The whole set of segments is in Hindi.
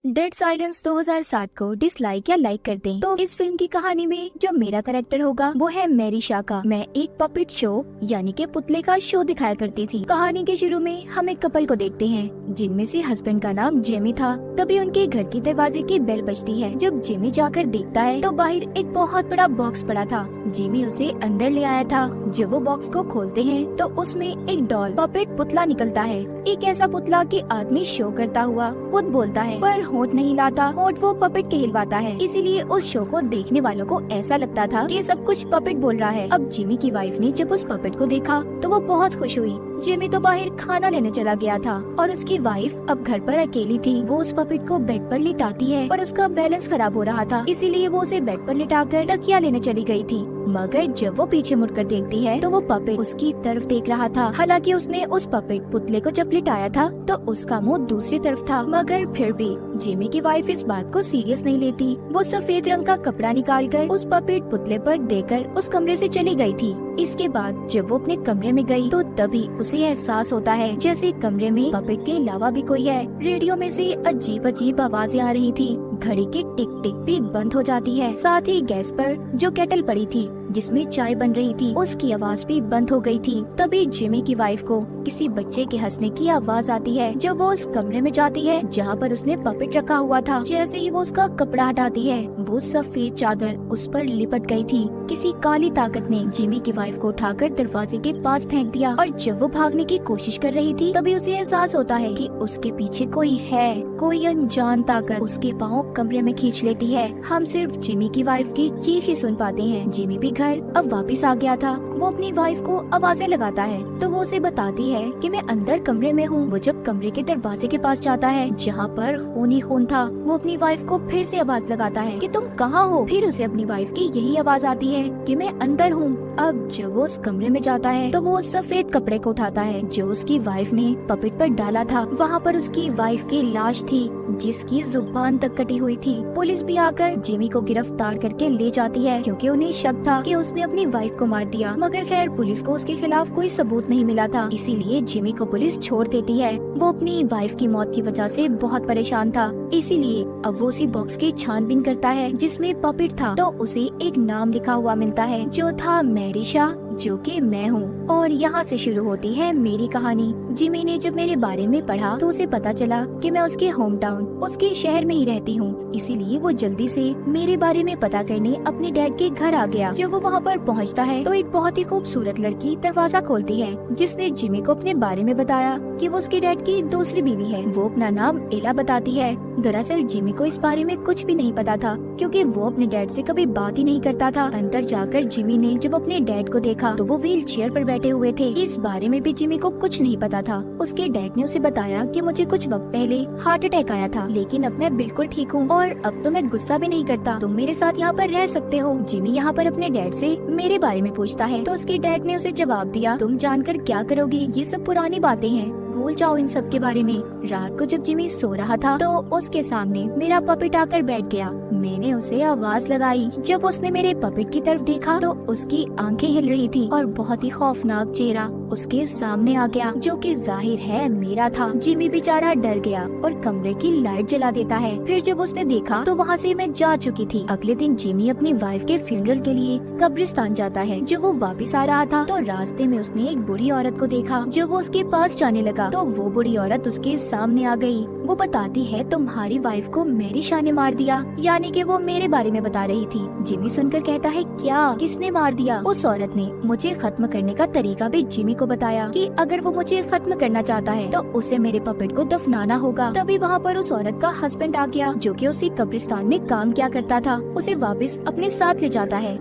डेड साइलेंस 2007 को डिसलाइक या लाइक कर दें तो इस फिल्म की कहानी में जो मेरा कैरेक्टर होगा वो है मैरी शाह का। मैं एक पपेट शो यानी के पुतले का शो दिखाया करती थी। कहानी के शुरू में हम एक कपल को देखते हैं जिनमें से हस्बैंड का नाम जेमी था। तभी उनके घर की दरवाजे की बेल बजती है। जब जेमी जाकर देखता है तो बाहर एक बहुत बड़ा बॉक्स पड़ा था। जेमी उसे अंदर ले आया था। जब वो बॉक्स को खोलते हैं तो उसमें एक डॉल पपेट पुतला निकलता है। एक ऐसा पुतला कि आदमी शो करता हुआ खुद बोलता है पर होठ नहीं लाता। होठ वो पपेट के हिलवाता है। इसीलिए उस शो को देखने वालों को ऐसा लगता था कि सब कुछ पपेट बोल रहा है। अब जिमी की वाइफ ने जब उस पपेट को देखा तो वो बहुत खुश हुई। जिमी तो बाहर खाना लेने चला गया था और उसकी वाइफ अब घर पर अकेली थी। वो उस पपेट को बेड पर लिटाती है पर उसका बैलेंस खराब हो रहा था, इसीलिए वो उसे बेड पर लिटाकर तकिया लेने चली गई थी। मगर जब वो पीछे मुड़कर देखती है तो वो पपेट उसकी तरफ देख रहा था। हालांकि उसने उस पपेट पुतले को जब लिटाया था तो उसका मुंह दूसरी तरफ था, मगर फिर भी जिमी की वाइफ इस बात को सीरियस नहीं लेती। वो सफेद रंग का कपड़ा निकालकर उस पपेट पुतले पर देकर उस कमरे से चली गई थी। इसके बाद जब वो अपने कमरे में गई तो तभी उसे एहसास होता है जैसे कमरे में पपेट के अलावा भी कोई है। रेडियो में से अजीब अजीब आवाजें आ रही थी। घड़ी की टिक टिक भी बंद हो जाती है। साथ ही गैस पर जो केटल पड़ी थी जिसमें चाय बन रही थी उसकी आवाज भी बंद हो गई थी। तभी जिमी की वाइफ को किसी बच्चे के हंसने की आवाज आती है। जब वो उस कमरे में जाती है जहाँ पर उसने पपेट रखा हुआ था, जैसे ही वो उसका कपड़ा हटाती है वो सफेद चादर उस पर लिपट गई थी। किसी काली ताकत ने जिमी की वाइफ को उठाकर दरवाजे के पास फेंक दिया और जब वो भागने की कोशिश कर रही थी तभी उसे एहसास होता है कि उसके पीछे कोई है। कोई अनजान ताकत उसके पाँव कमरे में खींच लेती है। हम सिर्फ जिमी की वाइफ की चीख ही सुन पाते हैं। जिमी भी घर अब वापस आ गया था। वो अपनी वाइफ को आवाजें लगाता है तो वो उसे बताती है कि मैं अंदर कमरे में हूँ। वो जब कमरे के दरवाजे के पास जाता है जहाँ पर खून ही खून था, वो अपनी वाइफ को फिर से आवाज लगाता है कि तुम कहाँ हो। फिर उसे अपनी वाइफ की यही आवाज आती है कि मैं अंदर हूँ। अब जब वो उस कमरे में जाता है तो वो सफेद कपड़े को उठाता है जो उसकी वाइफ ने पपेट पर डाला था। वहाँ पर उसकी वाइफ की लाश थी जिसकी जुबान तक कटी हुई थी। पुलिस भी आकर जिमी को गिरफ्तार करके ले जाती है क्योंकि उन्हें शक था कि उसने अपनी वाइफ को मार दिया। मगर खैर पुलिस को उसके खिलाफ कोई सबूत नहीं मिला था, इसीलिए जिमी को पुलिस छोड़ देती है। वो अपनी वाइफ की मौत की वजह से बहुत परेशान था, इसीलिए अब वो उसी बॉक्स की छानबीन करता है जिसमें पपेट था। तो उसे एक नाम लिखा हुआ मिलता है जो था मैरी शाह, जो कि मैं हूँ। और यहाँ से शुरू होती है मेरी कहानी। जिमी ने जब मेरे बारे में पढ़ा तो उसे पता चला कि मैं उसके होम टाउन उसके शहर में ही रहती हूँ, इसीलिए वो जल्दी से मेरे बारे में पता करने अपने डैड के घर आ गया। जब वो वहाँ पर पहुँचता है तो एक बहुत ही खूबसूरत लड़की दरवाजा खोलती है जिसने जिमी को अपने बारे में बताया कि वो उसके डैड की दूसरी बीवी है। वो अपना नाम एला बताती है। दरअसल जिमी को इस बारे में कुछ भी नहीं पता था क्योंकि वो अपने डैड से कभी बात ही नहीं करता था। अंदर जाकर जिमी ने जब अपने डैड को देखा तो वो व्हील चेयर पर बैठे हुए थे। इस बारे में भी जिमी को कुछ नहीं पता था। उसके डैड ने उसे बताया कि मुझे कुछ वक्त पहले हार्ट अटैक आया था, लेकिन अब मैं बिल्कुल ठीक हूँ और अब तो मैं गुस्सा भी नहीं करता। तुम मेरे साथ यहाँ पर रह सकते हो। जिमी यहाँ पर अपने डैड से मेरे बारे में पूछता है तो उसके डैड ने उसे जवाब दिया, तुम जानकर क्या करोगी, ये सब पुरानी बातें हैं, भूल जाओ इन सब के बारे में। रात को जब जिमी सो रहा था तो उसके सामने मेरा पपेट आकर बैठ गया। मैंने उसे आवाज लगाई। जब उसने मेरे पपेट की तरफ देखा तो उसकी आंखें हिल रही थी और बहुत ही खौफनाक चेहरा उसके सामने आ गया जो कि जाहिर है मेरा था। जिमी बेचारा डर गया और कमरे की लाइट जला देता है। फिर जब उसने देखा तो वहाँ से मैं जा चुकी थी। अगले दिन जिमी अपनी वाइफ के फ्यूनरल के लिए कब्रिस्तान जाता है। जब वो वापस आ रहा था तो रास्ते में उसने एक बूढ़ी औरत को देखा। जब वो उसके पास जाने लगा तो वो बूढ़ी औरत उसके सामने आ गई। वो बताती है तुम्हारी वाइफ को मैरी शाह ने मार दिया, यानी कि वो मेरे बारे में बता रही थी। जिमी सुनकर कहता है क्या, किसने मार दिया? उस औरत ने मुझे खत्म करने का तरीका भी जिमी को बताया कि अगर वो मुझे खत्म करना चाहता है तो उसे मेरे पपेट को दफनाना होगा। तभी वहाँ पर उस औरत का हस्बैंड आ गया जो कि उसी कब्रिस्तान में काम किया करता था। उसे वापस अपने साथ ले जाता है।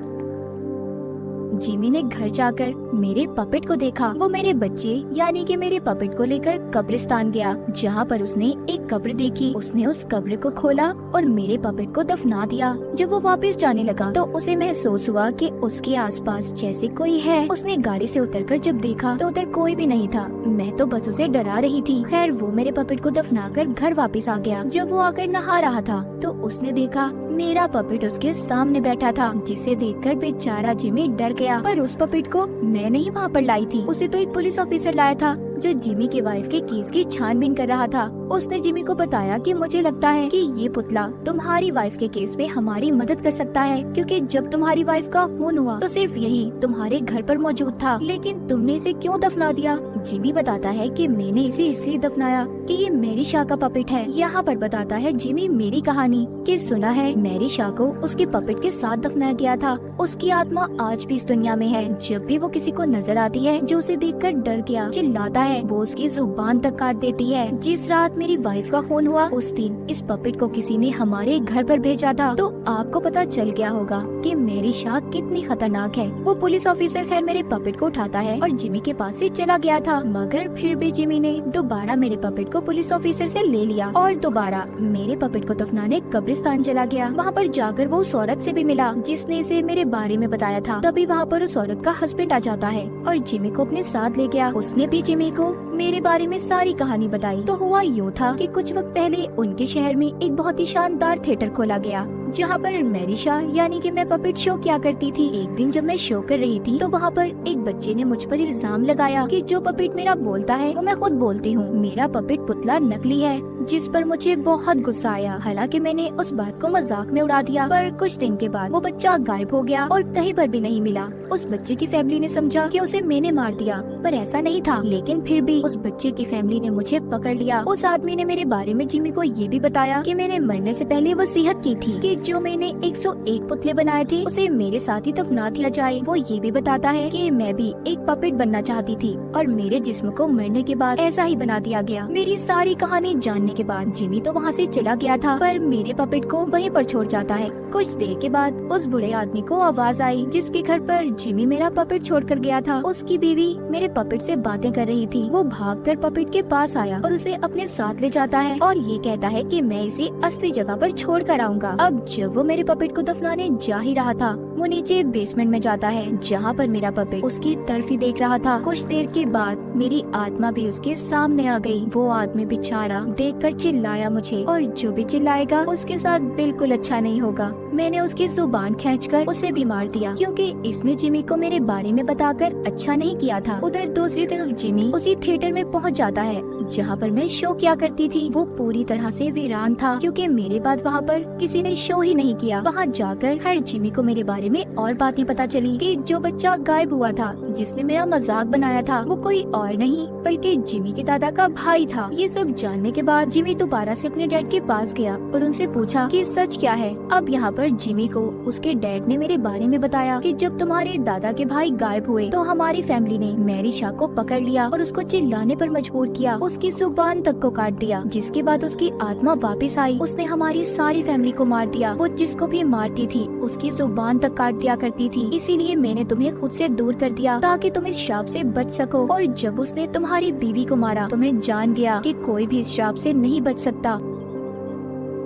जिमी ने घर जाकर मेरे पपेट को देखा। वो मेरे बच्चे यानी कि मेरे पपेट को लेकर कब्रिस्तान गया जहाँ पर उसने एक कब्र देखी। उसने उस कब्र को खोला और मेरे पपेट को दफना दिया। जब वो वापस जाने लगा तो उसे महसूस हुआ कि उसके आसपास जैसे कोई है। उसने गाड़ी से उतरकर जब देखा तो उधर कोई भी नहीं था। मैं तो बस उसे डरा रही थी। खैर वो मेरे पपेट को दफनाकर घर वापस आ गया। जब वो आकर नहा रहा था तो उसने देखा मेरा पपेट उसके सामने बैठा था, जिसे देखकर बेचारा जिमी डर गया। पर उस पपेट को मैं नहीं वहाँ पर लाई थी, उसे तो एक पुलिस ऑफिसर लाया था। जो जिमी के वाइफ के केस की छानबीन कर रहा था। उसने जिमी को बताया कि मुझे लगता है कि ये पुतला तुम्हारी वाइफ के केस में हमारी मदद कर सकता है, क्योंकि जब तुम्हारी वाइफ का खून हुआ तो सिर्फ यही तुम्हारे घर पर मौजूद था, लेकिन तुमने इसे क्यों दफना दिया? जिमी बताता है कि मैंने इसे इसलिए दफनाया कि ये मैरी शाह का पपेट है। यहाँ पर बताता है जिमी मेरी कहानी कि सुना है मैरी शाह को उसके पपेट के साथ दफनाया गया था। उसकी आत्मा आज भी इस दुनिया में है। जब भी वो किसी को नजर आती है जो उसे देखकर डर गया चिल्लाता है, वो उसकी जुबान तक काट देती है। जिस रात मेरी वाइफ का खून हुआ उस दिन इस पपेट को किसी ने हमारे घर पर भेजा था, तो आपको पता चल गया होगा कि मैरी शाह कितनी खतरनाक है। वो पुलिस ऑफिसर खैर मेरे पपेट को उठाता है और जिमी के पास से चला गया था, मगर फिर भी जिमी ने दोबारा मेरे पपेट को पुलिस ऑफिसर से ले लिया और दोबारा मेरे पपेट को दफनाने कब्रिस्तान चला गया। वहाँ पर जाकर वो उस औरत से भी मिला जिसने इसे मेरे बारे में बताया था। तभी वहाँ पर उस औरत का हस्बैंड आ जाता है और जिमी को अपने साथ ले गया। उसने भी जिमी को मेरे बारे में सारी कहानी बताई। तो हुआ यूँ था कि कुछ वक्त पहले उनके शहर में एक बहुत ही शानदार थिएटर खोला गया जहाँ पर मैरी शाह यानी कि मैं पपेट शो किया करती थी। एक दिन जब मैं शो कर रही थी तो वहाँ पर एक बच्चे ने मुझ पर इल्जाम लगाया कि जो पपेट मेरा बोलता है वो मैं खुद बोलती हूँ। मेरा पपेट पुतला नकली है, जिस पर मुझे बहुत गुस्सा आया। हालांकि मैंने उस बात को मजाक में उड़ा दिया, पर कुछ दिन के बाद वो बच्चा गायब हो गया और कहीं पर भी नहीं मिला। उस बच्चे की फैमिली ने समझा कि उसे मैंने मार दिया, पर ऐसा नहीं था। लेकिन फिर भी उस बच्चे की फैमिली ने मुझे पकड़ लिया। उस आदमी ने मेरे बारे में जिमी को ये भी बताया कि मैंने मरने से पहले वसीयत की थी कि जो मैंने 101 पुतले बनाए थे उसे मेरे साथ ही दफना दिया जाए। वो ये भी बताता है कि मैं भी एक पपेट बनना चाहती थी और मेरे जिस्म को मरने के बाद ऐसा ही बना दिया गया। मेरी सारी कहानी जानने के बाद जिमी तो वहाँ से चला गया था, पर मेरे पपेट को वहीं पर छोड़ जाता है। कुछ देर के बाद उस बुढ़े आदमी को आवाज आई जिसके घर पर जिमी मेरा पपेट छोड़कर गया था। उसकी बीवी मेरे पपेट से बातें कर रही थी। वो भागकर पपेट के पास आया और उसे अपने साथ ले जाता है और ये कहता है कि मैं इसे असली जगह पर छोड़ कर आऊंगा। अब जब वो मेरे पपेट को दफनाने जा ही रहा था, वो नीचे बेसमेंट में जाता है जहाँ पर मेरा पपेट उसकी तरफ ही देख रहा था। कुछ देर के बाद मेरी आत्मा भी उसके सामने आ गई। वो आदमी बेचारा देखकर चिल्लाया मुझे, और जो भी चिल्लाएगा उसके साथ बिल्कुल अच्छा नहीं होगा। मैंने उसकी जुबान खींचकर उसे भी मार दिया क्योंकि इसने जिमी को मेरे बारे में बताकर अच्छा नहीं किया था। उधर दूसरी तरफ जिमी उसी थिएटर में पहुंच जाता है जहाँ पर मैं शो किया करती थी। वो पूरी तरह से वीरान था क्योंकि मेरे बाद वहाँ पर किसी ने शो ही नहीं किया। वहाँ जाकर हर जिमी को मेरे बारे में और बातें पता चली कि जो बच्चा गायब हुआ था जिसने मेरा मजाक बनाया था वो कोई और नहीं बल्कि जिमी के दादा का भाई था। ये सब जानने के बाद जिमी दोबारा से अपने डैड के पास गया और उनसे पूछा कि सच क्या है। अब यहाँ पर जिमी को उसके डैड ने मेरे बारे में बताया कि जब तुम्हारे दादा के भाई गायब हुए तो हमारी फैमिली ने मैरी शाह को पकड़ लिया और उसको चिल्लाने पर मजबूर किया, उसकी जुबान तक को काट दिया। जिसके बाद उसकी आत्मा वापस आई, उसने हमारी सारी फैमिली को मार दिया। वो जिसको भी मारती थी उसकी जुबान तक काट दिया करती थी। इसीलिए मैंने तुम्हें खुद से दूर कर दिया ताकि तुम इस श्राप से बच सको। और जब उसने तुम्हारी बीवी को मारा तो मैं जान गया कि कोई भी इस श्राप से नहीं बच सकता।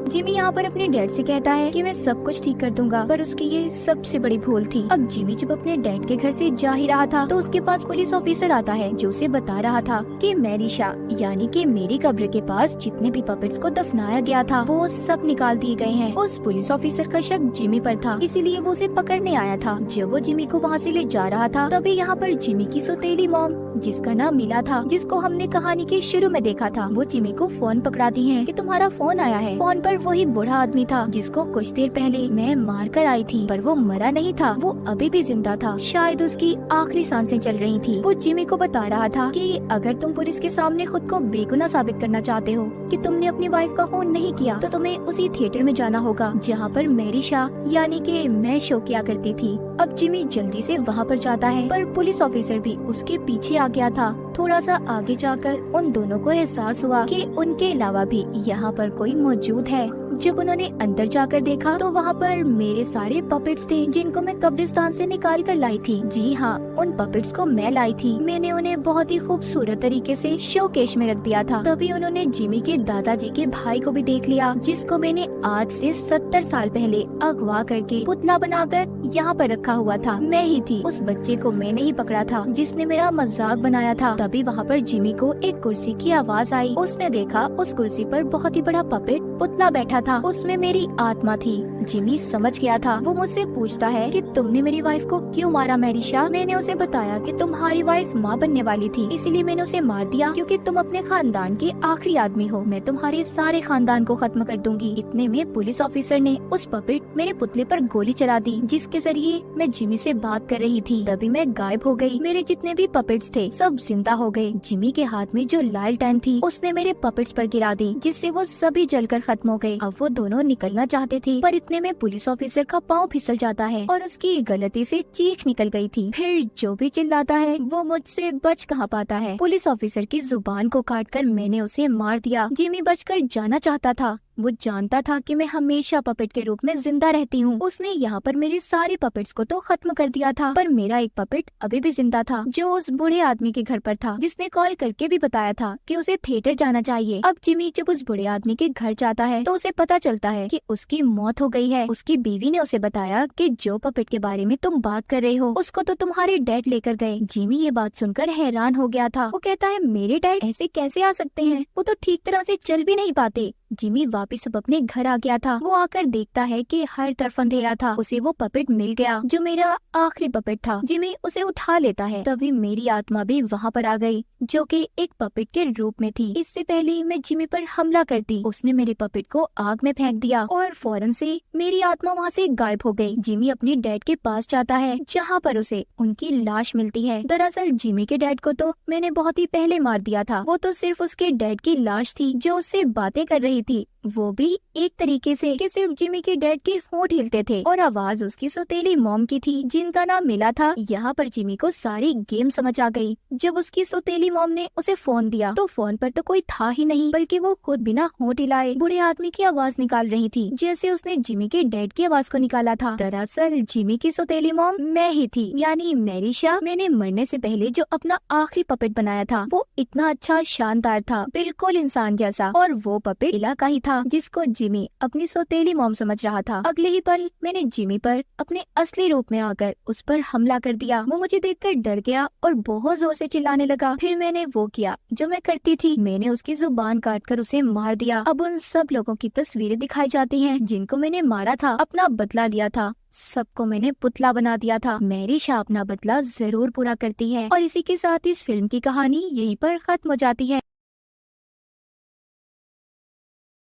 जिमी यहाँ पर अपने डैड से कहता है कि मैं सब कुछ ठीक कर दूंगा, पर उसकी ये सबसे बड़ी भूल थी। अब जिमी जब अपने डैड के घर से जा ही रहा था तो उसके पास पुलिस ऑफिसर आता है जो उसे बता रहा था कि मैरी शाह यानी कि मेरी कब्र के पास जितने भी पपेट्स को दफनाया गया था वो सब निकाल दिए गए हैं। उस पुलिस ऑफिसर का शक जिमी पर था, इसीलिए वो उसे पकड़ने आया था। जब वो जिमी को वहाँ से ले जा रहा था तभी यहाँ पर जिमी की सौतेली मॉम जिसका नाम मिला था, जिसको हमने कहानी के शुरू में देखा था, वो जिमी को फोन पकड़ाती है कि तुम्हारा फोन आया है। फोन पर वही बूढ़ा आदमी था जिसको कुछ देर पहले मैं मार कर आई थी, पर वो मरा नहीं था, वो अभी भी जिंदा था। शायद उसकी आखिरी सांसें चल रही थी। वो जिमी को बता रहा था कि अगर तुम पुलिस के सामने खुद को बेगुनाह साबित करना चाहते हो कि तुमने अपनी वाइफ का खून नहीं किया तो तुम्हें उसी थिएटर में जाना होगा जहाँ पर मैरी शाह यानी कि मैं शो किया करती थी। अब जिमी जल्दी से वहाँ पर जाता है, पर पुलिस ऑफिसर भी उसके पीछे आ गया था। थोड़ा सा आगे जाकर उन दोनों को एहसास हुआ कि उनके अलावा भी यहाँ पर कोई मौजूद है। जब उन्होंने अंदर जाकर देखा तो वहाँ पर मेरे सारे पपेट्स थे जिनको मैं कब्रिस्तान से निकाल कर लाई थी। जी हाँ, उन पपेट्स को मैं लाई थी। मैंने उन्हें बहुत ही खूबसूरत तरीके से शोकेस में रख दिया था। तभी उन्होंने जिमी के दादाजी के भाई को भी देख लिया जिसको मैंने आज से 70 साल पहले अगवा करके पुतला बनाकर यहाँ पर रखा हुआ था। मैं ही थी, उस बच्चे को मैंने ही पकड़ा था जिसने मेरा मजाक बनाया था। तभी वहाँ पर जिमी को एक कुर्सी की आवाज आई। उसने देखा उस कुर्सी पर बहुत ही बड़ा पपेट पुतला बैठा था, उसमें मेरी आत्मा थी। जिमी समझ गया था। वो मुझसे पूछता है कि तुमने मेरी वाइफ को क्यों मारा मैरिशा? मैंने उसे बताया कि तुम्हारी वाइफ माँ बनने वाली थी, इसीलिए मैंने उसे मार दिया क्योंकि तुम अपने खानदान के आखिरी आदमी हो। मैं तुम्हारे सारे खानदान को खत्म कर दूंगी। इतने में पुलिस ऑफिसर ने उस पपेट मेरे पुतले पर गोली चला दी, जिसके जरिए मैं जिमी से बात कर रही थी। तभी मैं गायब हो गई। मेरे जितने भी पपेट्स थे सब जिंदा हो गए। जिमी के हाथ में जो लालटेन थी उसने मेरे पपेट्स पर गिरा दी, जिससे वो सभी जलकर खत्म हो गए। अब वो दोनों निकलना चाहते थे, पर इतने में पुलिस ऑफिसर का पाँव फिसल जाता है और उसकी गलती से चीख निकल गई थी। फिर जो भी चिल्लाता है वो मुझसे बच कहाँ पाता है। पुलिस ऑफिसर की जुबान को काटकर मैंने उसे मार दिया। जिमी बचकर जाना चाहता था। वो जानता था कि मैं हमेशा पपेट के रूप में जिंदा रहती हूँ। उसने यहाँ पर मेरे सारे पपेट्स को तो खत्म कर दिया था, पर मेरा एक पपेट अभी भी जिंदा था, जो उस बूढ़े आदमी के घर पर था, जिसने कॉल करके भी बताया था कि उसे थिएटर जाना चाहिए। अब जिमी जब उस बूढ़े आदमी के घर जाता है तो उसे पता चलता है कि उसकी मौत हो गई है। उसकी बीवी ने उसे बताया कि जो पपेट के बारे में तुम बात कर रहे हो उसको तो तुम्हारे डैड लेकर गए। जिमी ये बात सुनकर हैरान हो गया था। वो कहता है मेरे डैड ऐसे कैसे आ सकते हैं? वो तो ठीक तरह से चल भी नहीं पाते। जिमी वापस अब अपने घर आ गया था। वो आकर देखता है कि हर तरफ अंधेरा था। उसे वो पपेट मिल गया जो मेरा आखिरी पपेट था। जिमी उसे उठा लेता है। तभी मेरी आत्मा भी वहाँ पर आ गई, जो कि एक पपेट के रूप में थी। इससे पहले मैं जिमी पर हमला करती, उसने मेरे पपेट को आग में फेंक दिया और फौरन से मेरी आत्मा वहाँ से गायब हो गई। जिमी अपने डैड के पास जाता है, जहाँ पर उसे उनकी लाश मिलती है। दरअसल जिमी के डैड को तो मैंने बहुत ही पहले मार दिया था। वो तो सिर्फ उसके डैड की लाश थी जो उससे बातें कर रही थी, वो भी एक तरीके से कि सिर्फ जिमी के डैड के होंठ हिलते थे और आवाज उसकी सौतेली मॉम की थी, जिनका नाम मिला था। यहाँ पर जिमी को सारी गेम समझ आ गई। जब उसकी सौतेली मॉम ने उसे फोन दिया तो फोन पर तो कोई था ही नहीं, बल्कि वो खुद बिना होंठ हिलाए बूढ़े आदमी की आवाज निकाल रही थी, जैसे उसने जिमी के डैड की आवाज को निकाला था। दरअसल जिमी की सौतेली मॉम मैं ही थी, यानी मैरिशा। मैंने मरने से पहले जो अपना आखिरी पपेट बनाया था वो इतना अच्छा शानदार था, बिल्कुल इंसान जैसा, और वो पपेट इला का ही था जिसको जिमी अपनी सौतेली मॉम समझ रहा था। अगले ही पल मैंने जिमी पर अपने असली रूप में आकर उस पर हमला कर दिया। वो मुझे देखकर डर गया और बहुत जोर से चिल्लाने लगा। फिर मैंने वो किया जो मैं करती थी, मैंने उसकी जुबान काटकर उसे मार दिया। अब उन सब लोगों की तस्वीरें दिखाई जाती हैं जिनको मैंने मारा था, अपना बदला लिया था। सबको मैंने पुतला बना दिया था। मैरिशा अपना बदला जरूर पूरा करती है। और इसी के साथ इस फिल्म की कहानी यहीं पर खत्म हो जाती है।